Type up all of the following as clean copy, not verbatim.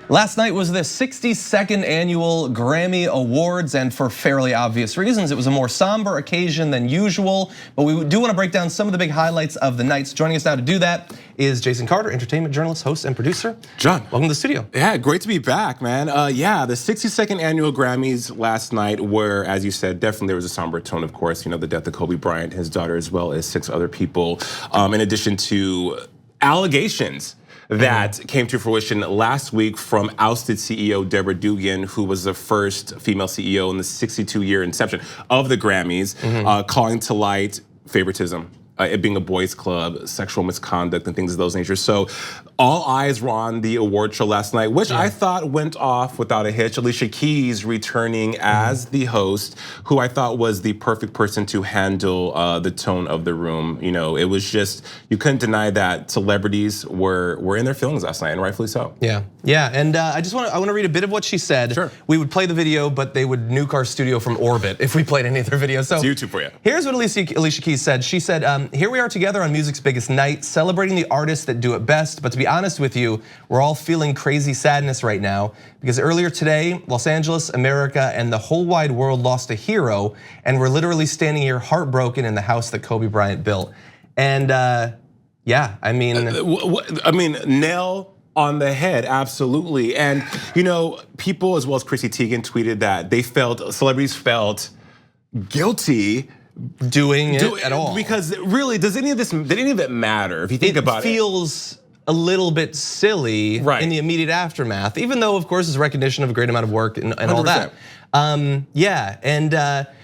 Last night was the 62nd annual Grammy Awards, and for fairly obvious reasons, it was a more somber occasion than usual. But we do want to break down some of the big highlights of the nights. Joining us now to do that is Jason Carter, entertainment journalist, host, and producer. John, welcome to the studio. Yeah, great to be back, man. Yeah, the 62nd annual Grammys last night were, as you said, definitely there was a somber tone, of course. You know, the death of Kobe Bryant, his daughter, as well as 6 other people, in addition to allegations that came to fruition last week from ousted CEO Deborah Dugan, who was the first female CEO in the 62-year inception of the Grammys, calling to light favoritism, it being a boys' club, sexual misconduct, and things of those nature. So all eyes were on the award show last night, which I thought went off without a hitch. Alicia Keys returning as the host, who I thought was the perfect person to handle the tone of the room. You know, it was just, you couldn't deny that celebrities were in their feelings last night, and rightfully so. Yeah, and I want to read a bit of what she said. Sure. We would play the video, but they would nuke our studio from orbit if we played any of their videos. So it's YouTube for you. Here's what Alicia Keys said. She said, here we are together on music's biggest night, celebrating the artists that do it best. But to be honest with you, we're all feeling crazy sadness right now because earlier today, Los Angeles, America, and the whole wide world lost a hero, and we're literally standing here heartbroken in the house that Kobe Bryant built. And yeah, I mean, nail on the head, absolutely. And you know, people as well as Chrissy Teigen tweeted that celebrities felt guilty doing it at all. Because really, did any of it matter if you think about it? It feels a little bit silly in the immediate aftermath, even though of course it's recognition of a great amount of work and all that. Yeah, and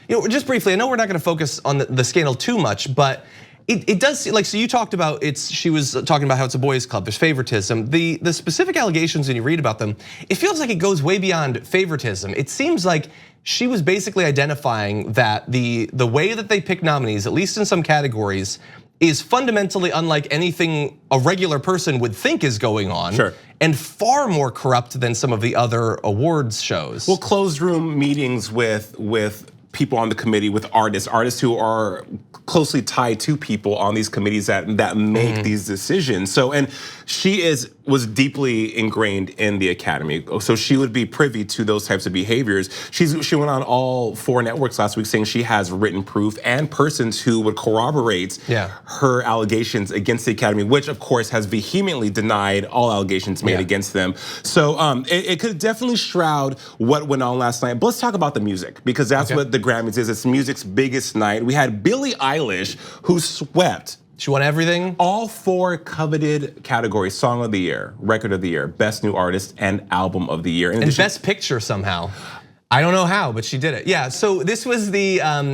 you know, just briefly, I know we're not gonna focus on the scandal too much, but it does, like, so you talked about she was talking about how it's a boys' club, there's favoritism. The specific allegations, when you read about them, it feels like it goes way beyond favoritism. It seems like she was basically identifying that the way that they pick nominees, at least in some categories, is fundamentally unlike anything a regular person would think is going on. Sure. And far more corrupt than some of the other awards shows. Well, closed room meetings with people on the committee, with artists who are closely tied to people on these committees that make these decisions. So, and she was deeply ingrained in the Academy, so she would be privy to those types of behaviors. She went on all 4 networks last week saying she has written proof and persons who would corroborate her allegations against the Academy, which of course has vehemently denied all allegations made against them. So it could definitely shroud what went on last night. But let's talk about the music, because that's what the Grammys is. It's music's biggest night. We had Billie Eilish, who swept. She won everything? All 4 coveted categories: Song of the Year, Record of the Year, Best New Artist, and Album of the Year. And Best Picture somehow. I don't know how, but she did it. Yeah, so this was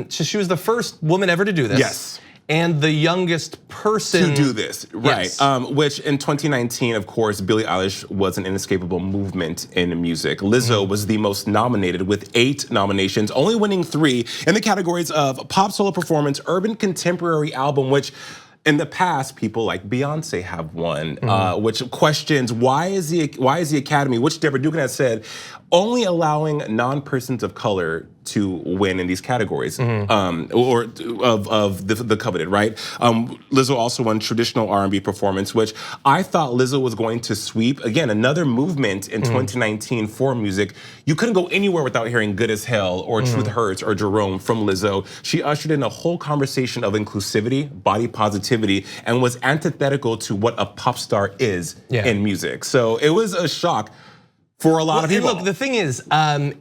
she was the first woman ever to do this. Yes. And the youngest person to do this, right? Which in 2019, of course, Billie Eilish was an inescapable movement in music. Lizzo was the most nominated with 8 nominations, only winning 3 in the categories of Pop Solo Performance, Urban Contemporary Album, which in the past, people like Beyonce have won, which questions why is the Academy, which Deborah Dugan has said, only allowing non-persons of color to win in these categories, or of the coveted, right? Lizzo also won Traditional R&B Performance, which I thought Lizzo was going to sweep. Again, another movement in 2019 for music. You couldn't go anywhere without hearing Good as Hell or Truth Hurts or Jerome from Lizzo. She ushered in a whole conversation of inclusivity, body positivity, and was antithetical to what a pop star is in music. So it was a shock for a lot of people. Look, the thing is,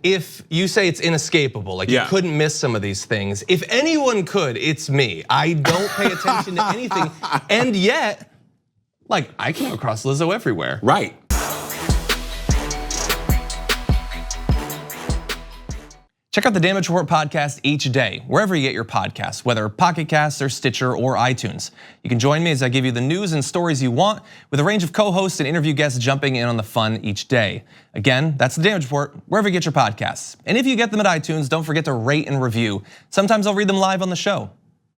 if you say it's inescapable, like you couldn't miss some of these things, if anyone could, it's me. I don't pay attention to anything, and yet, like, I came across Lizzo everywhere. Right. Check out the Damage Report podcast each day, wherever you get your podcasts, whether Pocket Casts or Stitcher or iTunes. You can join me as I give you the news and stories you want, with a range of co-hosts and interview guests jumping in on the fun each day. Again, that's the Damage Report, wherever you get your podcasts. And if you get them at iTunes, don't forget to rate and review. Sometimes I'll read them live on the show.